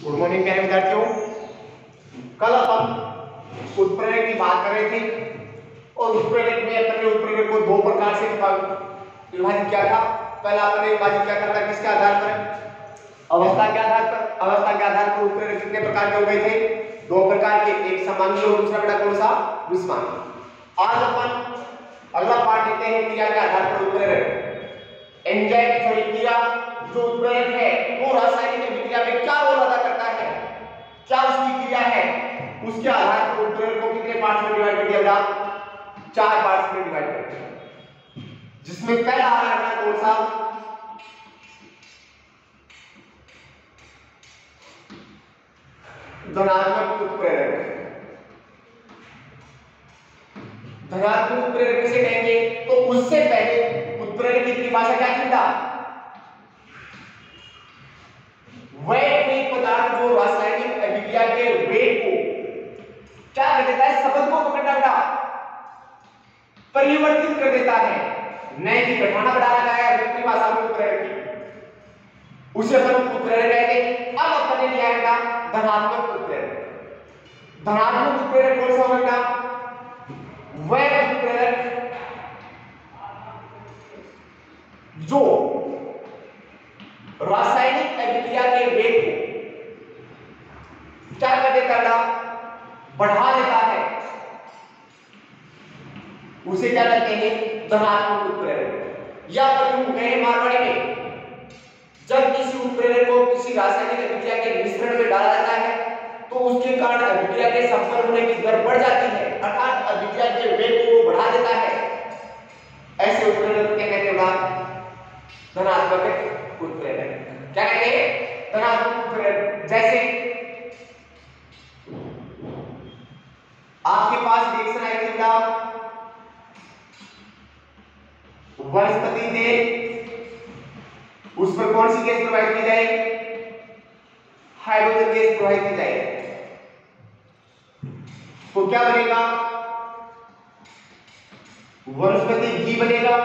Good morning प्यारे विद्यार्थियों। कल अपन उत्प्रेरक की बात कर रहे थे और उत्प्रेरक में अपन ने उत्प्रेरक को दो प्रकार से विभाजित किया था। पहला अपन ने विभाजित किया था किसके आधार पर? अवस्था के आधार पर। अवस्था के आधार पर उत्प्रेरक कितने प्रकार के हो गए थे? दो प्रकार के, एक समांगी और दूसरा बेटा कौन सा? विषमांगी। आज अपन अगला पार्ट लेते हैं क्रिया के आधार पर उत्प्रेरक। एंजाइम क्रिया जो उत्प्रेरक है वो रासायनिक अभिक्रिया में क्या रोल अदा करता है, क्या उसकी क्रिया है, उसके आधार पर उत्प्रेरक को कितने पार्ट्स में डिवाइड कर दिया गया? 4 पार्ट्स में डिवाइड कर दिया, जिसमें पहला आ रहा है कौन सा? धनात्मक उत्प्रेरक। धनात्मक उत्प्रेरक किसे कहेंगे? तो उससे पहले उत्प्रेरक की परिभाषा क्या थी? वह एक पदार्थ जो रासायनिक अभिक्रिया के वेग को क्या कर देता है? सबंध को पकड़ना बेटा परिवर्तित कर देता है, न कि घटाना बढ़ाना का है परिभाषा में उत्प्रेरक की, उसे अपन उत्प्रेरक कहते हैं। अब अपन ने लिया बेटा धनात्मक उत्प्रेरक। धनात्मक उत्प्रेरक कौन सा होगा बेटा? वह उत्प्रेरक जो रासायनिक अभिक्रिया के वेग को क्या कर देता है? बढ़ा देता है, उसे क्या कहते हैं? धनात्मक उत्प्रेरक। या प्रयोग में मारवाड़ी में जब किसी उत्प्रेरक को किसी रासायनिक अभिक्रिया के मिश्रण में डाला जाता है तो उसके कारण अभिक्रिया के संपन्न होने की दर बढ़ जाती है, अर्थात अभिक्रिया के वेग को वो बढ़ा देता है। ऐसे उत्प्रेरक क्या कहते हैं? धनात्मक उत्प्रेरक। क्या कहते हैं? धनात्मक उत्प्रेरक। जैसे आपके पास रिएक्शन आई थी बेटा वनस्पति तेल, उस पर कौन सी गैस प्रोवाइड की जाए? हाइड्रोजन गैस प्रोवाइड की जाए, तो क्या बनेगा? वनस्पति घी बनेगा।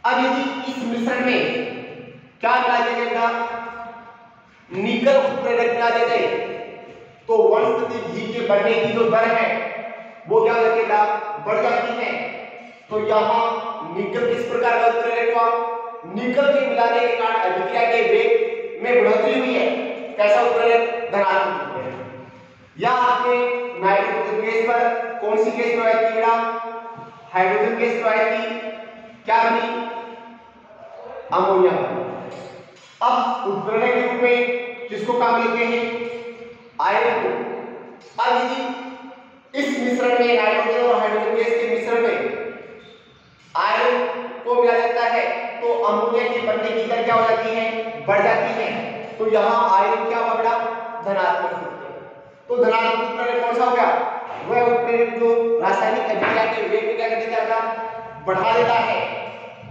अब यदि इस मिश्रण में क्या मिला जाएगा? निकल उत्प्रेरक मिला जाए तो वनस्पति घी के बनने की जो दर है वो क्या हो जाती है? बढ़ जाती है। तो यहां निकल किस प्रकार का उत्प्रेरक हुआ? निकल के मिलाने के कारण अभिक्रिया के वेग में बढ़ोतरी हुई है। कैसा उत्प्रेरक? धनात्मक उत्प्रेरक। या आपने नाइट्रोजन गैस पर कौन सी गैस प्रोवाइड की बेटा? हाइड्रोजन गैस प्रोवाइड की, क्या बनी? अमोनिया बनी। अब उत्प्रेरक के रूप में किसको काम लेते हैं? आयरन को। अब यदि इस मिश्रण में नाइट्रोजन और हाइड्रोजन गैस के मिश्रण में आयरन को मिला जाता है तो अमोनिया के बनने की दर क्या हो जाती है? बढ़ जाती है। तो यहां आयरन क्या हुआ बेटा? धनात्मक उत्प्रेरक। तो धनात्मक उत्प्रेरक कौन सा हो गया? वह उत्प्रेरक जो रासायनिक अभिक्रिया के वेग को क्या कर देता है? बढ़ा देता है,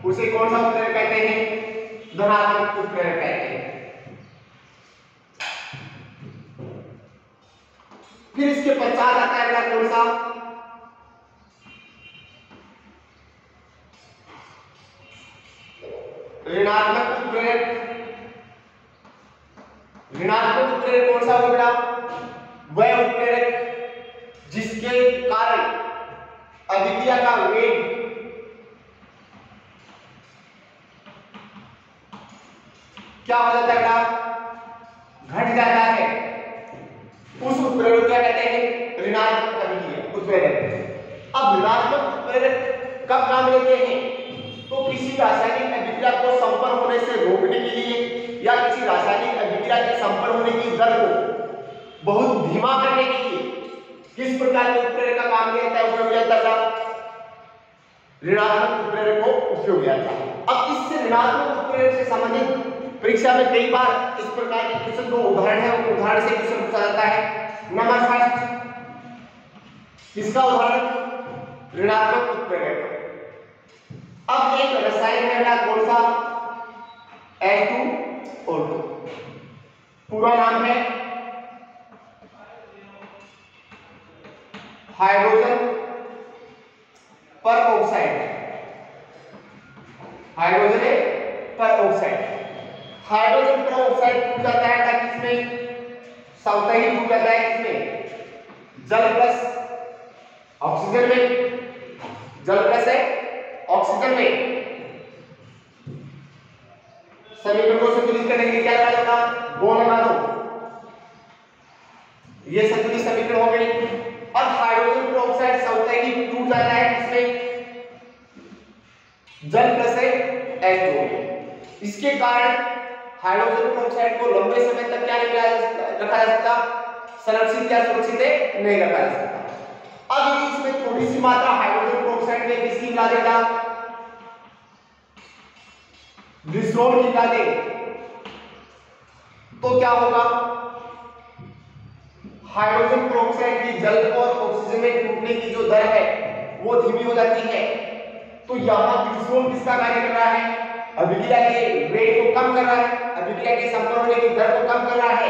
उसे कौन सा उत्प्रेरक कहते हैं? धनात्मक उत्प्रेरक कहते हैं। फिर इसके पश्चात आता है बेटा कौन सा? ऋणात्मक उत्प्रेरक। ऋणात्मक उत्प्रेरक कौन सा होगा बेटा? वह उत्प्रेरक जिसके कारण अभिक्रिया का वेग क्या हो जाता है बेटा? घट जाता है। उस उत्प्रेरक क्या कहते हैं? ऋणात्मक अभिक्रिया उत्प्रेरक। अब ऋणात्मक उत्प्रेरक कब काम लेते हैं? तो किसी रासायनिक अभिक्रिया को संपन्न होने से रोकने के लिए या किसी रासायनिक अभिक्रिया के संपन्न होने की दर को बहुत धीमा करने के लिए किस प्रकार के उत्प्रेरक का काम किया जाता है? उपयोग किया जाता है ऋणात्मक उत्प्रेरक को उपयोग किया जाता है। अब इससे ऋणात्मक उत्प्रेरक से संबंधित परीक्षा में कई बार इस प्रकार के क्वेश्चन जो उदाहरण है उन उदाहरण से क्वेश्चन पूछा जाता है। नंबर फर्स्ट किसका उदाहरण? ऋणात्मक उत्प्रेरक। अब एक रसायन है बेटा कौन सा? H2O2। पूरा नाम है हाइड्रोजन पर ऑक्साइड। हाइड्रोजन पर ऑक्साइड। हाइड्रोजन पेरोक्साइड टूट जाता है ताकि इसमें सतही टूट जाता है, इसमें जल प्लस ऑक्सीजन में, जल प्लस है ऑक्सीजन में समीकरण को संतुलित करने के लिए क्या लगा होगा, वो लगा दो, ये संतुलित समीकरण हो गई। अब हाइड्रोजन पेरोक्साइड सतही टूट जाता है इसमें जल प्लस है H2O। इसके कारण हाइड्रोजन पेरोक्साइड को लंबे समय तक क्या नहीं रखा जा सकता, संरक्षित या सुरक्षित नहीं रखा जा सकता। अब यदि इसमें थोड़ी सी मात्रा हाइड्रोजन पेरोक्साइड में किसकी मिला देगा, ग्लिसरॉल की मिला दे, तो क्या होगा, हाइड्रोजन पेरोक्साइड की जल और ऑक्सीजन में टूटने की जो दर है वो धीमी हो जाती है। तो यहां ग्लिसरॉल किसका कार्य कर रहा है, अभिक्रिया के रेट को कम कर रहा है, अभिक्रिया के संपन्न होने की दर को कम कर रहा है,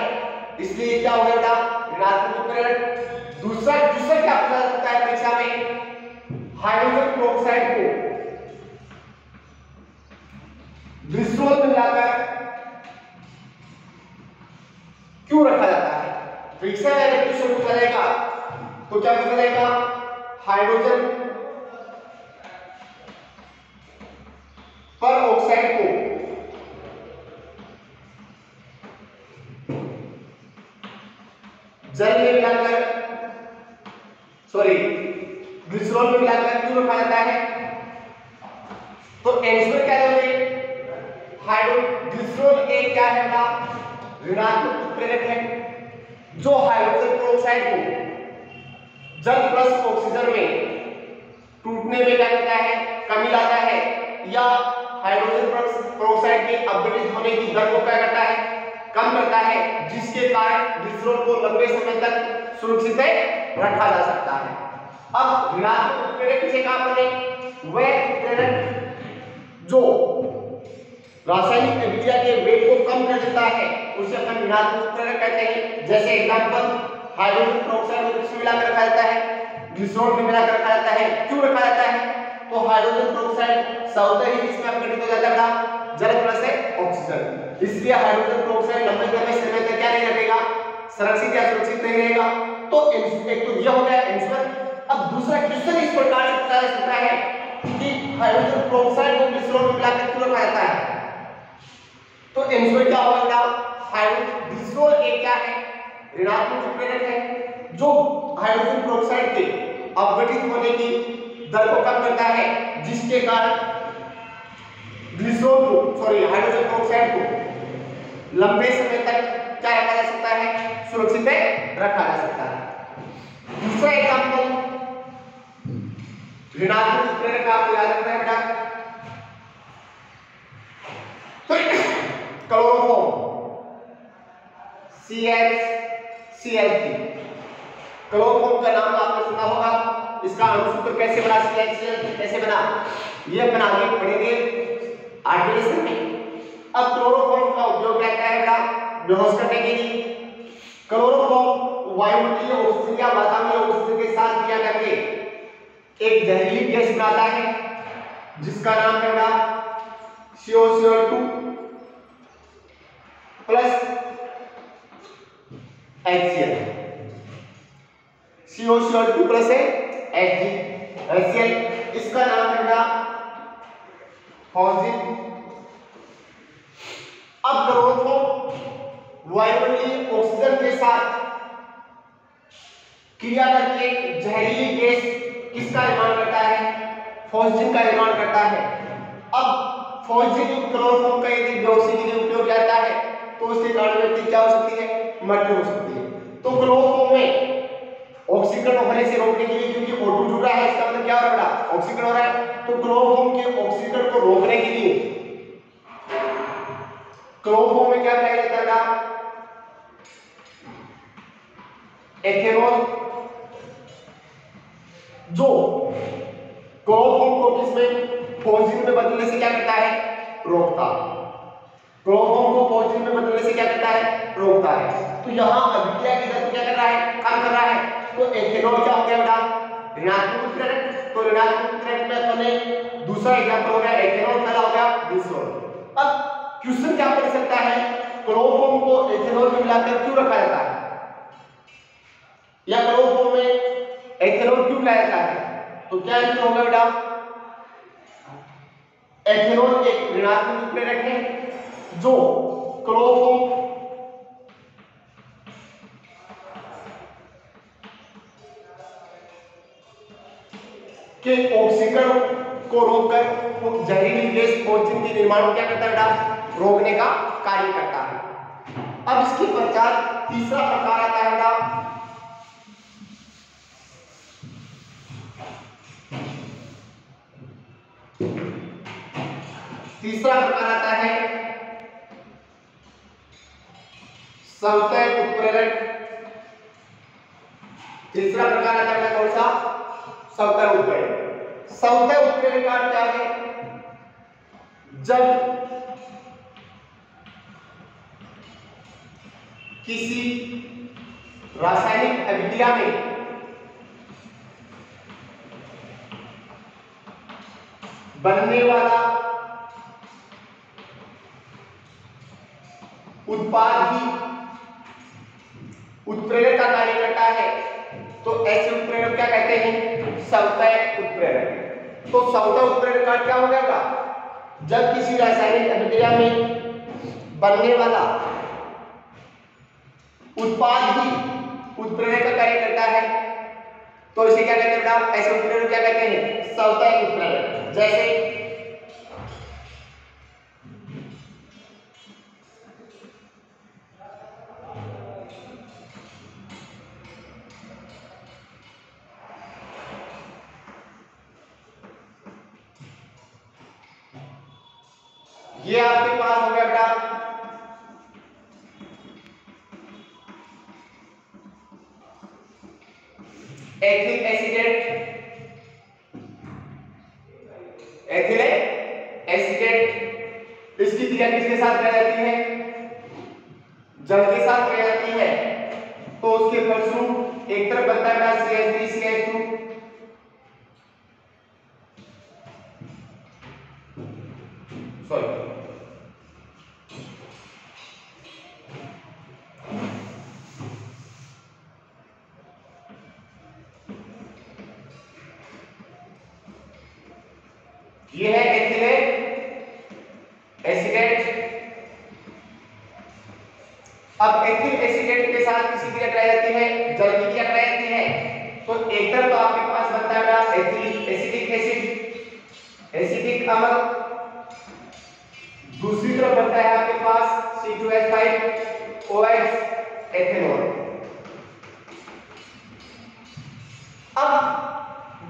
इसलिए क्या हो गया ऋणात्मक उत्प्रेरक। दूसरा क्या पूछा जा सकता है परीक्षा में, हाइड्रोजन पेरोक्साइड को ग्लिसरॉल में मिलाकर क्यों रखा जाता है। परीक्षा में अगर क्वेश्चन पूछा जाएगा तो क्या पूछा जाएगा, हाइड्रोजन पर ऑक्साइड को जल में मिलाकर, सॉरी ग्लिसरॉल में मिलाकर क्यों रखा जाता है। तो आंसर क्या दोगे, ग्लिसरॉल एक क्या है ना, ऋणात्मक उत्प्रेरक है जो हाइड्रोजन पेरोक्साइड को जल प्लस ऑक्सीजन में टूटने में क्या करता है, कमी लाता है, या हाइड्रोजन पेरोक्साइड के अपघटित होने की दर को क्या करता है, कम करता है, जिसके कारण ग्लिसरॉल को लंबे समय तक सुरक्षित रखा जा सकता है। अब ऋणात्मक उत्प्रेरक किसे कहा हमने, वह उत्प्रेरक जो रासायनिक अभिक्रिया के वेग को कम कर देता है उसे अपन ऋणात्मक उत्प्रेरक कहते हैं। जैसे एग्जांपल, हाइड्रोजन पेरोक्साइड को किसमें मिलाकर रखा जाता है, ग्लिसरॉल में मिलाकर रखा जाता है। क्यों रखा जाता है, तो हाइड्रोजन पेरोक्साइड स्वतः ही इसमें अपघटित हो जाता है जल प्लस ऑक्सीजन, इसलिए हाइड्रोजन पेरोक्साइड लंबे समय तक क्या नहीं रहेगा, संरक्षित या सुरक्षित नहीं रहेगा। तो एक तो यह हो गया आंसर। अब दूसरा क्वेश्चन इस प्रकार से पूछा जा सकता है कि हाइड्रोजन पेरोक्साइड को ग्लिसरॉल में मिलाकर क्यों रखा जाता है। तो आंसर क्या होगा, हाइड्रोजन ग्लिसरॉल एक क्या है, ऋणात्मक उत्प्रेरक है जो हाइड्रोजन पेरोक्साइड के अपघटित होने की दर को कम करता है, जिसके कारण ग्लिसरॉल को, सॉरी हाइड्रोजन पेरोक्साइड को लंबे समय तक क्या रखा जा सकता है, सुरक्षित रखा जा सकता है। दूसरा एग्जांपल, ऋणात्मक उत्प्रेरक आपको याद रखना है बेटा, क्लोरोफॉर्म CH3। क्लोरोफॉर्म का नाम आपने सुना होगा, इसका अणुसूत्र कैसे बना, CH3 कैसे बना, ये अपन आगे पढ़ेंगे आगे लेसन में। अब क्लोरोफॉर्म का उपयोग रहता है बेटा बेहोश करने के लिए। क्लोरोफॉर्म वायुमंडलीय ऑक्सीजन या वातावरणीय ऑक्सीजन के साथ क्रिया करके एक जहरीली गैस बनाता है जिसका नाम है बेटा COCl2 plus HCl। COCl2 plus HCl, इसका नाम है बेटा फॉस्फिन। अब क्लोरोफॉर्म वायुमंडलीय ऑक्सीजन के साथ क्रिया करके जहरीली गैस किसका निर्माण करता है, फॉस्फिन का निर्माण करता है। अब फॉस्फिन युक्त क्लोरोफॉर्म का यदि बेहोशी के लिए उपयोग जाता है तो उसके कारण व्यक्ति क्या हो सकती है, मृत्यु हो सकती है। तो क्लोरोफॉर्म में ऑक्सीकरण होने से रोकने के लिए, क्योंकि O2 जुड़ रहा है, इसका मतलब क्या हो रहा है, ऑक्सीकरण हो रहा है, तो क्लोरोफॉर्म के ऑक्सीकरण को रोकने के लिए क्लोरोफॉर्म में क्या किया जाता है, एथेनॉल, जो क्लोरोफॉर्म को किसमें, फॉस्फिन में बदलने से क्या करता है, रोकता। क्लोरोफॉर्म को फॉस्फिन में बदलने से क्या करता है, रोकता है। तो यहां अभिक्रिया की दर को क्या कर रहा है, कम कर रहा है। तो एथेनॉल क्या हो गया बेटा, ऋणात्मक उत्प्रेरक। तो ऋणात्मक उत्प्रेरक में अपने दूसरा एग्जांपल हो गया एथेनॉल, पहला हो गया ग्लिसरॉल। अब क्वेश्चन क्या पड़ सकता है, क्लोरोफॉर्म को एथेनॉल में मिलाकर क्यों रखा जाता है, या क्लोरोफॉर्म में एथेनॉल क्यों लाया जाता है? तो क्या आंसर होगा बेटा, एथेनॉल एक ऋणात्मक उत्प्रेरक है जो क्लोरोफॉर्म के ऑक्सीकरण को रोककर जहरीली गैस ऑक्सीजन के निर्माण को क्या करता है बेटा, रोकने का कार्य करता है। अब इसके पश्चात तीसरा प्रकार आता है बेटा, तीसरा प्रकार आता है सवतय उत्प्रेरक। तीसरा प्रकार आता है कौन सा, सवतय उत्प्रेरक। सवतय उत्प्रेरक का क्या है, जब किसी रासायनिक अभिक्रिया में बनने वाला उत्पाद ही उत्प्रेरक का कार्य करता है, तो ऐसे उत्प्रेरक क्या कहते हैं, सवतय उत्प्रेरक। तो सवतय उत्प्रेरक का क्या हो जाएगा, जब किसी रासायनिक अभिक्रिया में बनने वाला उत्पाद ही उत्प्रेरक का कार्य करता है, तो इसे क्या कहते हैं बेटा, ऐसे उत्प्रेरक क्या कहते हैं, सवतय उत्प्रेरक। जैसे ये आपके पास हो गया बेटा एथिल एसीटेट। एथिल एसीटेट इसकी क्रिया किसके साथ रह जाती है, जल के साथ रह जाती है, तो उसके फलस्वरूप एक तरफ बनता है CH3 CH2, सॉरी ये है एथिल एसीटेट। अब एथिल एसीटेट के साथ किसी क्रिया कराई जाती है, जल की क्रिया कराई जाती है, तो एक तरफ तो आपके पास बनता है एथिल एसिटिक एसिड एसिटिक अम्ल, दूसरी तरफ बनता है आपके पास C2H5OH एथेनॉल। अब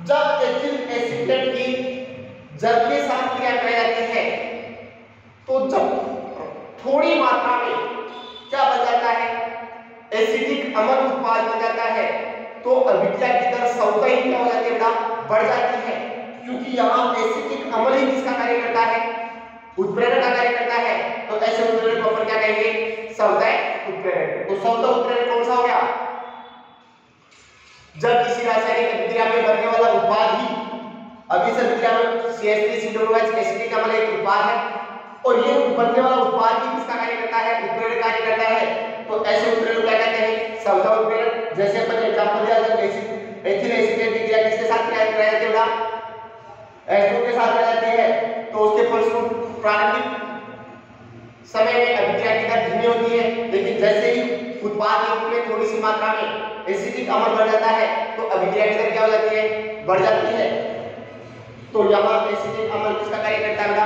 जब एथिल एसीटेट की जल के साथ क्रिया कराई जाती है, तो जब थोड़ी मात्रा में क्या बन जाता है, एसिटिक अम्ल उत्पाद बन जाता है, तो अभिक्रिया की दर सवतय क्या हो जाती है बेटा, बढ़ जाती है, क्योंकि यहाँ एसिटिक अम्ल ही किसका कार्य करता है, उत्प्रेरक का कार्य करता है, तो ऐसे उत्प्रेरक को अपन क्या कहेंगे, सवतय उत्प्रेरक। तो सवतय उत्प्रेरक कौन सा हो गया, जब किसी रासायनिक अभिक्रिया में बनने वाला उत्पाद ही, अब इस अभिक्रिया में CH3COOH एसिटिक अम्ल एक उत्पाद है, और ये बनने वाला उत्पाद ही किसका कार्य करता है, उत्प्रेरक कार्य करता है, तो ऐसे उत्प्रेरक क्या कहते हैं, सवतय उत्प्रेरक। जैसे अपन एग्जांपल दिया था, एथिल एसीटेट की क्रिया किसके साथ कराई जाती है बेटा, H2 के साथ कराई जाती है, तो उसके फलस्वरूप प्रारंभिक समय में अभिक्रिया की दर धीमी होती है, लेकिन जैसे ही उत्पाद के रूप में थोड़ी सी मात्रा में एसिटिक अम्ल बढ़ जाता है, तो अभिक्रिया की दर क्या हो जाती है, बढ़ जाती है। तो यहाँ एसिटिक अम्ल किसका कार्य करता है बेटा,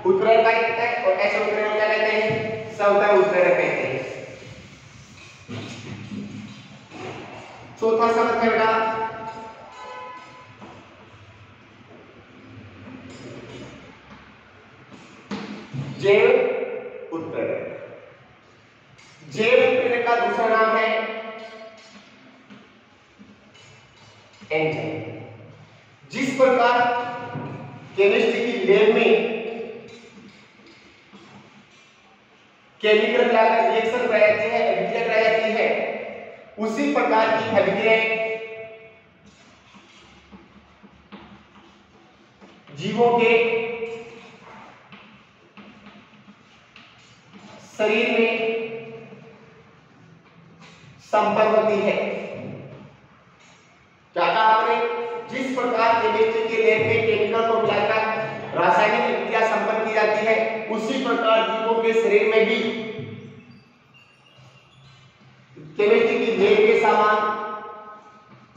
उत्प्रेरक कार्य करता है, और ऐसे उत्प्रेरक क्या कहते हैं, सवतय उत्प्रेरक कहते हैं। चौथा शब्द है बेटा जैव उत्प्रेरक। जैव उत्प्रेरक का दूसरा नाम है एंजाइम। जिस प्रकार केमिस्ट्री की लैब में केमिकल रिएक्शन कराई जाती है, अभिक्रिया कराई जाती है, उसी प्रकार की अभिक्रियाएं जीवों के शरीर में संपन्न होती है। क्या कहा आपने? जिस प्रकार केमिस्ट्री के लैब में केमिकल को मिलाकर रासायनिक क्रिया संपन्न की जाती है, उसी प्रकार जीवों के शरीर में भी केमिस्ट्री की लैब के समान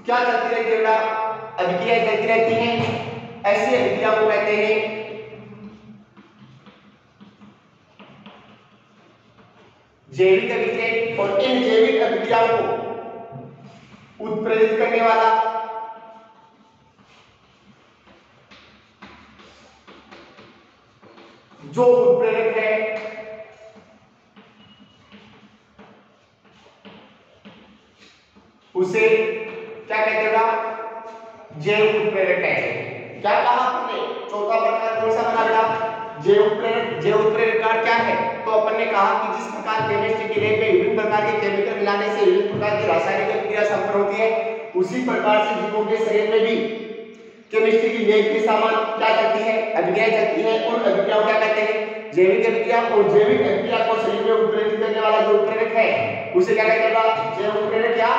क्या चलती रहती है? अभिक्रियाएं चलती रहती हैं। ऐसी अभिक्रिया को कहते हैं जैविक अभिक्रिया। और इन जैविक अभिक्रियाओं को उत्प्रेरित करने वाला जो उत्प्रेरक है उसे क्या कहते हैं? जैव उत्प्रेरक कहते हैं। क्या कहा आपने? चौथा प्रकार कौन सा बना बेटा? जैव उत्प्रेरक। जैव उत्प्रेरक का क्या है? तो अपन ने कहा कि जिस प्रकार केमिस्ट्री के लैब में विभिन्न प्रकार के केमिकल मिलाने से विभिन्न प्रकार की रासायनिक क्रिया संपन्न होती है, उसी प्रकार से जीवों के शरीर में भी केमिस्ट्री की लैब के समान क्या चलती है? अभिक्रियाएं चलती है। उन अभिक्रियाओं क्या कहते हैं? जैविक अभिक्रिया। और जैविक अभिक्रिया को शरीर में उत्प्रेरित करने वाला जो उत्प्रेरक है उसे क्या कहते हैं? जैव उत्प्रेरक या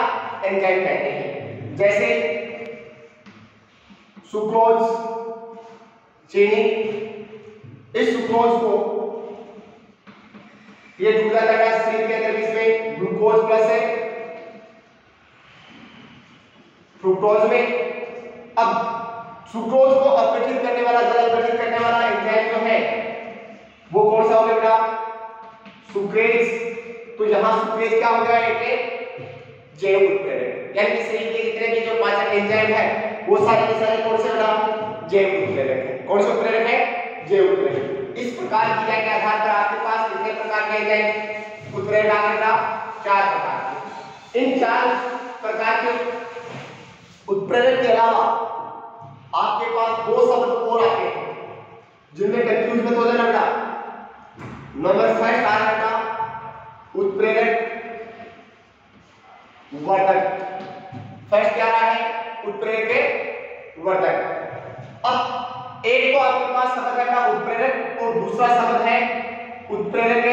एंजाइम कहते हैं। जैसे सुक्रोज, चीनी। इस सुक्रोज को ये जुड़ जाता है शरीर के अंदर, इसमें ग्लूकोज प्लस है फ्रुक्टोज में। अब सुक्रोज को अपघटित करने वाला, जल अपघटित करने वाला एंजाइम जो है वो कौन सा हो गया बेटा? सुक्रेज। तो यहां सुक्रेज क्या हो गया? एक जैव उत्प्रेरक। यानी कि शरीर के जितने भी जो पाचन एंजाइम है वो सारे के सारे कौन से बेटा? जैव उत्प्रेरक है। कौन सा उत्प्रेरक है? जैव उत्प्रेरक। इस प्रकार क्रिया के आधार पर आपके पास कितने प्रकार के एंजाइम उत्प्रेरक आ गए? 4 प्रकार के। इन 4 प्रकार के उत्प्रेरक के अलावा आपके पास 2 शब्द और आते हैं जिनमें कंफ्यूज मत हो जाना बेटा। नंबर फर्स्ट आ रहा बेटा उत्प्रेरक वर्धक। फर्स्ट क्या रहा है? उत्प्रेरक वर्धक। अब एक तो आपके पास शब्द है ना उत्प्रेरक और दूसरा शब्द है उत्प्रेरक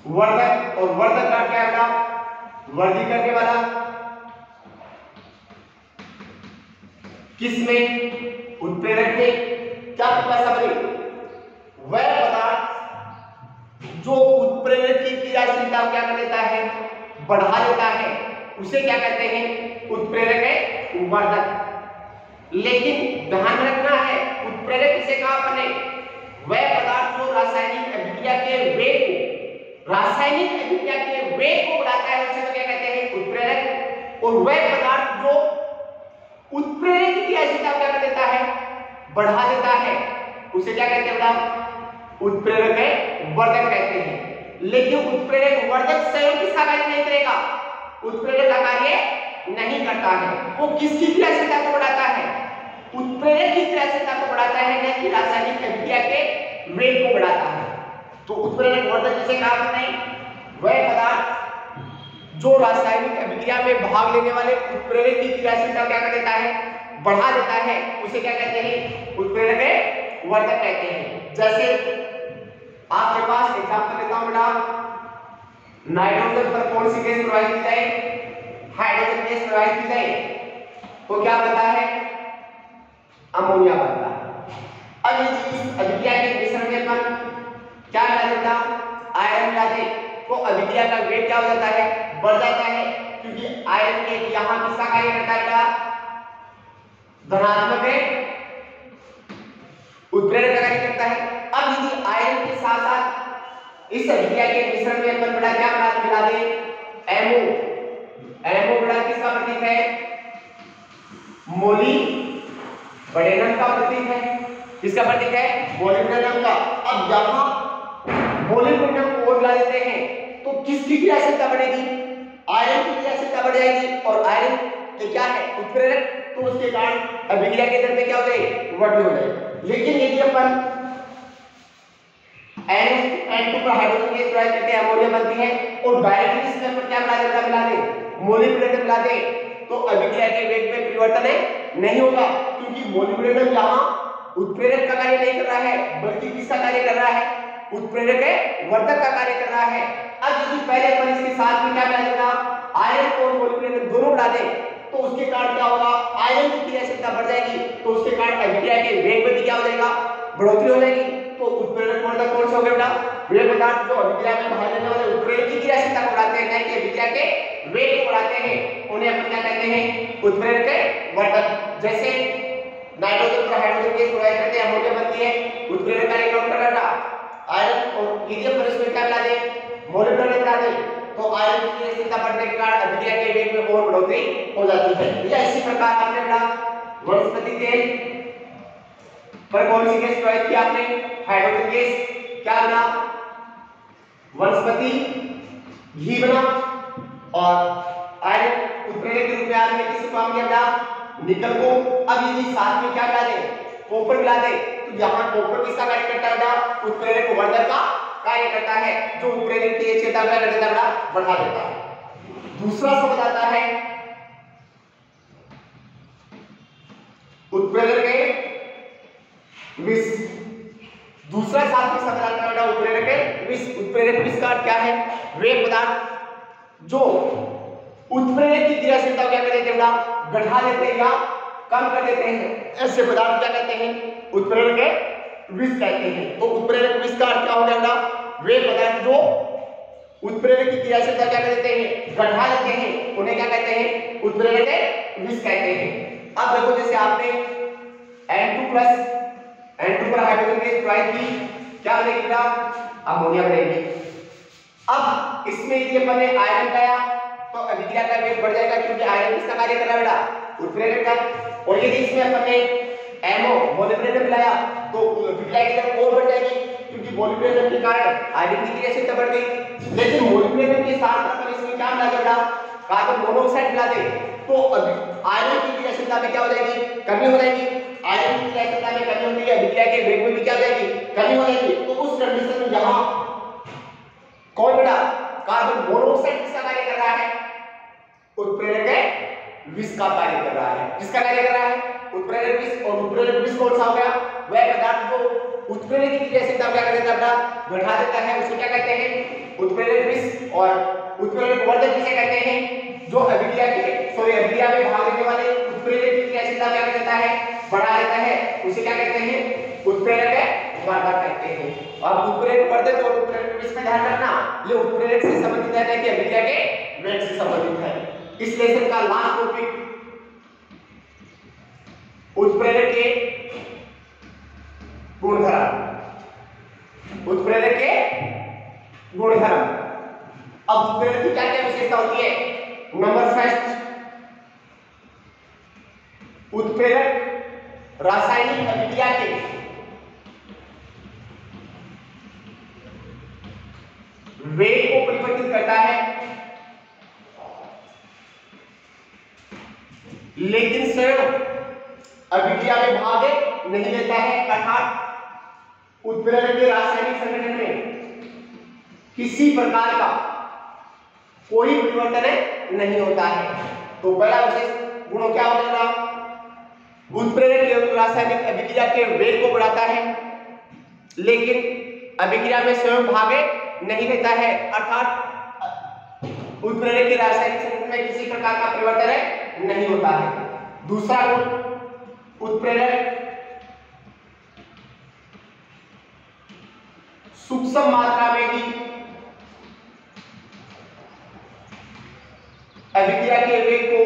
वर्धक। और वर्धक का क्या है? वृद्धि करने वाला। किसमें? उत्प्रेरक में। क्या परिभाषा बनी? वह पदार्थ जो उत्प्रेरक की क्रियाशीलता क्या कर देता है? बढ़ा देता है, उसे क्या कहते हैं? उत्प्रेरक वर्धक। लेकिन ध्यान रखना है उत्प्रेरक किसे कहा अपने? वह पदार्थ जो रासायनिक अभिक्रिया के वेग को बढ़ाता है उसे तो क्या कहते हैं? उत्प्रेरक। और वह पदार्थ जो उत्प्रेरक की क्रियाशीलता क्या कर देता है? बढ़ा देता है, उसे क्या कहते हैं? उत्प्रेरक वर्धक कहते हैं। लेकिन उत्प्रेरक वर्धक स्वयं किसका कार्य नहीं करेगा? उत्प्रेरक का कार्य नहीं करता है। वो किसकी क्रियाशीलता को बढ़ाता है? उत्प्रेरक की क्रियाशीलता को बढ़ाता है, न कि रासायनिक अभिक्रिया के वेग को बढ़ाता है। तो उत्प्रेरक वर्धक किसे कहा हमने? वह पदार्थ जो रासायनिक अभिक्रिया में भाग लेने वाले उत्प्रेरक की क्रियाशीलता क्या कर देता है? बढ़ा देता है, उसे क्या कहते हैं? उत्प्रेरक वर्धक कहते हैं। जैसे आपके पास एग्जांपल देता हूं बेटा, नाइट्रोजन पर कौन सी गैस प्रवाहित की जाए? हाइड्रोजन गैस प्रवाहित की जाए तो क्या बनता है? अमोनिया बनता है। अब इस अभिक्रिया के मिश्रण में अपन क्या मिला देता? आयरन मिला दे तो अभिक्रिया का वेग क्या हो जाता है? बढ़ जाता है, क्योंकि आयरन के यहां किसका कार्य करता है बेटा? धनात्मक है, उत्प्रेरक का कार्य करता है। अब यदि आयरन के साथ साथ इस अभिक्रिया के मिश्रण में अपन बेटा क्या मिला दे? एमओ। एमओ बेटा किसका प्रतीक है? मोलिब्डेनम का प्रतीक है। किसका प्रतीक है? मोलिब्डेनम का। अब यहां मोलिब्डेनम को मिला देते हैं तो किसकी क्रियाशीलता बढ़ेगी? आयरन की क्रियाशीलता बढ़ जाएगी, और आयरन ये क्या है? उत्प्रेरक, तो उसके कारण अभिक्रिया के दर में क्या हो जाएगी? वृद्धि हो जाएगी। लेकिन यदि अपन N2 पर हाइड्रोजन गैस प्रवाहित करते हैं, अमोनिया बनती है, और डायरेक्टली इसमें पर क्या मिला दे? मोलिब्डेनम मिला दे तो अभिक्रिया के वेग में परिवर्तन नहीं होगा, क्योंकि मोलिब्डेनम यहां उत्प्रेरक का कार्य नहीं कर रहा है, बल्कि किसका कार्य कर रहा है? उत्प्रेरक है वर्धक का कार्य कर रहा है। अब यदि पहले अपन इसके साथ में क्या मिला देगा, आयरन और मोलिब्डेनम दोनों बढ़ा दे तो उसके कारण क्या होगा, आयरन की क्रियाशीलता बढ़ जाएगी, तो उसके कारण अभिक्रिया के वेग में भी क्या हो जाएगा, बढ़ोतरी हो जाएगी। तो उत्प्रेरक वर्धक कौन सा हो गया बेटा, वे पदार्थ जो अभिक्रिया में भाग लेने वाले उत्प्रेरक की क्रियाशीलता को बढ़ाते हैं, नहीं कि अभिक्रिया के वेग को बढ़ाते हैं, उन्हें अपन क्या कहते हैं, उत्प्रेरक वर्धक। जैसे नाइट्रोजन पर हाइड्रोजन गैस प्रोवाइड करते हैं, अमोनिया बनती है, उत्प्रेरक कार्य कौन कर रहा है, आयरन और हीलियम पर इसमें क्या मिला दे, मोलिब्डेनम मिला दे, तो आयरन की क्रियाशीलता बढ़ने के कारण अभिक्रिया के वेग में और बढ़ोतरी हो जाती है। या इसी प्रकार आपने पढ़ा वनस्पति तेल पर कौन सी गैस प्रोवाइड की आपने, हाइड्रोजन गैस, क्या बना, वनस्पति घी बना, और आयरन उत्प्रेरक के रूप में आपने किसको काम किया था, निकल को। अब यदि साथ में क्या मिला दे, कॉपर मिला दे, तो यहाँ कॉपर किसका कार्य करता है, उत्प्रेरक वर्धक का कार्य करता है, जो उत्प्रेरक की क्षमता क्या कर देता है, बढ़ा देता है। दूसरा शब्द आता है उत्प्रेरक के विष। दूसरा साथ में शब्द आता है उत्प्रेरक के विष। उत्प्रेरक विष का अर्थ क्या है, वे पदार्थ जो उत्प्रेरक की क्रियाशीलता क्या कर देते हैं, बढ़ा देते हैं या कम कर देते हैं, ऐसे पदार्थ क्या कहते हैं, उत्प्रेरक के विष कहते हैं। तो उत्प्रेरक विष का अर्थ क्या हो गया, वे पदार्थ जो उत्प्रेरक की क्रियाशीलता क्या कर देते हैं, बढ़ा देते हैं, उन्हें क्या कहते हैं, उत्प्रेरक के विष कहते हैं। अब देखो जैसे आपने N2 पर हाइड्रोजन गैस प्रोवाइड की, क्या बनेगी बेटा, अमोनिया बनेगी। अब इसमें यदि अपन ने आयरन लाया तो अभिक्रिया का वेग बढ़ जाएगा, क्योंकि आयरन किसका कार्य कर रहा है बेटा, उत्प्रेरक का। और यदि इसमें अपन ने एमओ मोलिब्डेनम मिलाया तो अभिक्रिया की दर और बढ़ जाएगी, क्योंकि मोलिब्डेनम के कारण आयरन की क्रियाशीलता बढ़ गई। लेकिन मोलिब्डेनम के साथ अपन इसमें क्या मिला देगा, कार्बन मोनोऑक्साइड मिला दे, तो आयरन की क्रियाशीलता में क्या हो जाएगी, कमी हो जाएगी। आयरन की क्रियाशीलता में कमी होती है, अभिक्रिया के वेग में भी क्या हो जाएगी, कमी हो जाएगी। तो उस कंडीशन में यहां कौन बेटा, कार्बन मोनोऑक्साइड किसका कार्य कर रहा है, उत्प्रेरक है विष का कार्य कर रहा है। किसका कार्य कर रहा है, उत्प्रेरक विष। और उत्प्रेरक विष कौन सा हो गया, वह पदार्थ जो उत्प्रेरक की क्रियाशीलता क्या कर देता है, बढ़ा देता है, उसे क्या कहते हैं, उत्प्रेरक विष। और उत्प्रेरक वर्धक किसे कहते हैं, जो अभिक्रिया में भाग लेने वाले उत्प्रेरक की क्रियाशीलता क्या कर देता है, बढ़ा देता है, उसे क्या कहते हैं, उत्प्रेरक वर्धक कहते हैं। अब उत्प्रेरक वर्धक और उत्प्रेरक विष में ध्यान रखना, ये उत्प्रेरक से संबंधित है कि अभिक्रिया के वेग से संबंधित है। इस लेसन का लास्ट टॉपिक उत्प्रेरक के गुणधर्म, उत्प्रेरक के गुणधर्म। अब उत्प्रेरक की क्या क्या विशेषता होती है, नंबर फर्स्ट, उत्प्रेरक रासायनिक अभिक्रिया के वेग को परिवर्तित करता है, लेकिन स्वयं अभिक्रिया में भाग नहीं लेता है। अर्थात उत्प्रेरक के रासायनिक संगठन में किसी प्रकार का कोई परिवर्तन नहीं होता है। तो पहला विशेष गुण क्या होगा, उत्प्रेरक केवल रासायनिक अभिक्रिया के वेग को बढ़ाता है, लेकिन अभिक्रिया में स्वयं भाग नहीं लेता है। अर्थात उत्प्रेरक के रासायनिक संगठन में किसी प्रकार का परिवर्तन नहीं होता है। दूसरा गुण, उत्प्रेरक सूक्ष्म मात्रा में ही अभिक्रिया के वेग को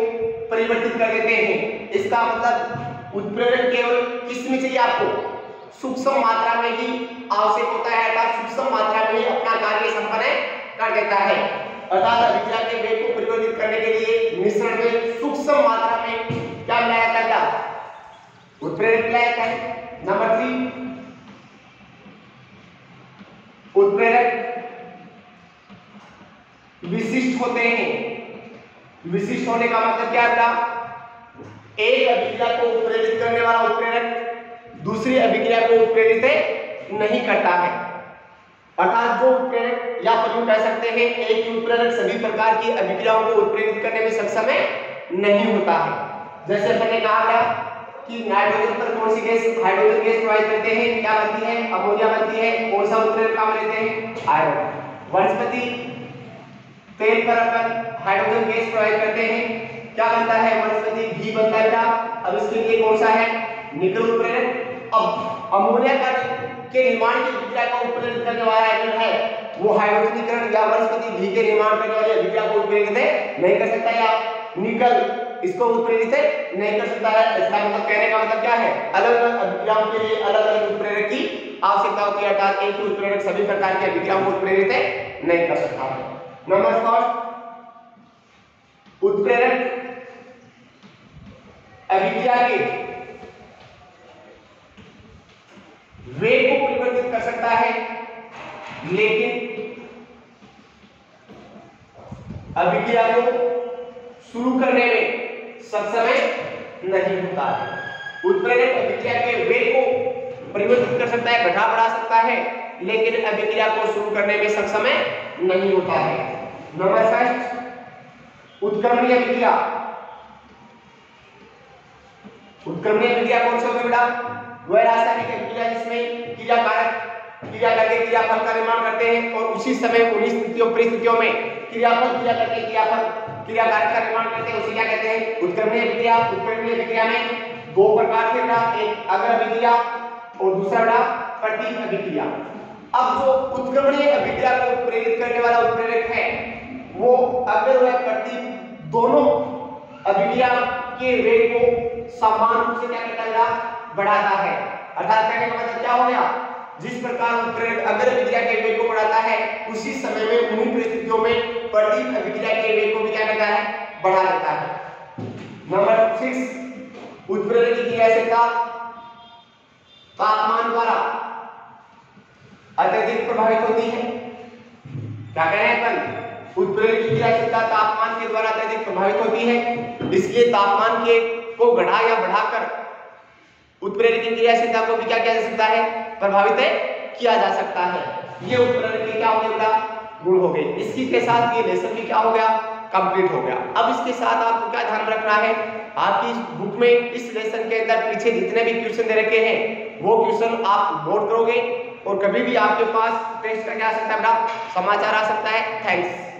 परिवर्तित कर देते हैं। इसका मतलब उत्प्रेरक केवल किसमें चाहिए आपको, सूक्ष्म मात्रा में ही आवश्यक होता है, अर्थात सूक्ष्म मात्रा में ही अपना कार्य संपन्न कर देता है। अर्थात अभिक्रिया के वेग को परिवर्तित करने के लिए मिश्रण में सूक्ष्म मात्रा में क्या मिलाया जाता है, उत्प्रेरक मिलाया जाता है। नंबर 3, उत्प्रेरक विशिष्ट होते हैं। विशिष्ट होने का मतलब क्या था, एक अभिक्रिया को उत्प्रेरित करने वाला उत्प्रेरक दूसरी अभिक्रिया को उत्प्रेरित नहीं करता है। अर्थात जो उत्प्रेरक, या अपन कह सकते हैं एक ही उत्प्रेरक सभी प्रकार की अभिक्रियाओं को उत्प्रेरित करने में सक्षम नहीं होता है। जैसे मैंने कहा था कि नाइट्रोजन पर कौन सी गैस हाइड्रोजन गैस प्रोवाइड करते हैं, क्या बनती है, अमोनिया बनती है। कौन सा उत्प्रेरक काम लेते हैं, आयरन। वनस्पति तेल पर अपन हाइड्रोजन गैस प्रोवाइड करते हैं, क्या बनता है, वनस्पति घी बनता है। अब इसके लिए कौन सा है, निकल उत्प्रेरक। अब अमोनिया के निर्माण की विक्रिया को उत्प्रेरित करने वाला एजेंट है वो हाइड्रोजनीकरण या वनस्पति घी के निर्माण करने वाली अभिक्रिया को उत्प्रेरित नहीं कर सकता, या निकल इसको उत्प्रेरित नहीं कर सकता है। इसका मतलब कहने का मतलब क्या है, अलग अलग अभिक्रियाओं के लिए अलग अलग उत्प्रेरक की आवश्यकता होती है, अर्थात एक ही उत्प्रेरक सभी प्रकार की अभिक्रियाओं को उत्प्रेरित नहीं कर सकता है। नंबर 4 उत्प्रेरक अभिक्रिया के वेग को परिवर्तित कर सकता है, लेकिन अभिक्रिया को शुरू करने में सक्षम नहीं होता है। उत्प्रेरक अभिक्रिया के वेग को परिवर्तित कर सकता है, घटा बढ़ा सकता है, लेकिन अभिक्रिया को शुरू करने में सक्षम नहीं होता है। नंबर 5 उत्क्रमणीय अभिक्रिया। उत्क्रमणीय अभिक्रिया कौन सी होगी बेटा, वह रासायनिक अभिक्रिया जिसमें क्रियाकारक क्रिया करके क्रियाफल का निर्माण करते हैं और उसी समय उन्हीं स्थितियों परिस्थितियों में क्रियाफल क्रिया करके क्रियाफल क्रियाकारक का निर्माण करते हैं, उसे क्या कहते हैं, उत्क्रमणीय अभिक्रिया। उत्क्रमणीय अभिक्रिया में दो प्रकार के बेटा, एक अग्र अभिक्रिया और दूसरा बेटा प्रतीक अभिक्रिया। अब जो उत्क्रमणीय अभिक्रिया को प्रेरित करने वाला उत्प्रेरक है वो अग्र व प्रतीक दोनों अभिक्रिया के वेग को समान रूप से क्या करता है, बढ़ाता है। अर्थात कहने का मतलब क्या हो गया, जिस प्रकार उत्प्रेरक अग्र अभिक्रिया के वेग को बढ़ाता है उसी समय में उन्हीं परिस्थितियों में प्रतीक अभिक्रिया के वेग को भी क्या करता है, बढ़ा देता है। नंबर 6 उत्प्रेरक की क्रियाशीलता तापमान द्वारा अत्यधिक प्रभावित होती है। क्या कह रहे हैं अपन, उत्प्रेरक की क्रियाशीलता तापमान के द्वारा अत्यधिक प्रभावित होती है, इसलिए तापमान के को घटा या बढ़ाकर उत्प्रेरक की क्रियाशीलता को भी क्या किया जा सकता है, प्रभावित किया जा सकता है। ये उत्प्रेरक के क्या हो गया, गुण हो गए। इसी के साथ ये लेसन भी क्या हो गया, कंप्लीट हो गया। अब इसके साथ आपको क्या ध्यान रखना है, आपकी बुक में इस लेसन के अंदर पीछे जितने भी क्वेश्चन दे रखे हैं वो क्वेश्चन आप नोट करोगे और कभी भी आपके पास टेस्ट का क्या आ सकता है बेटा, समाचार आ सकता है। थैंक्स।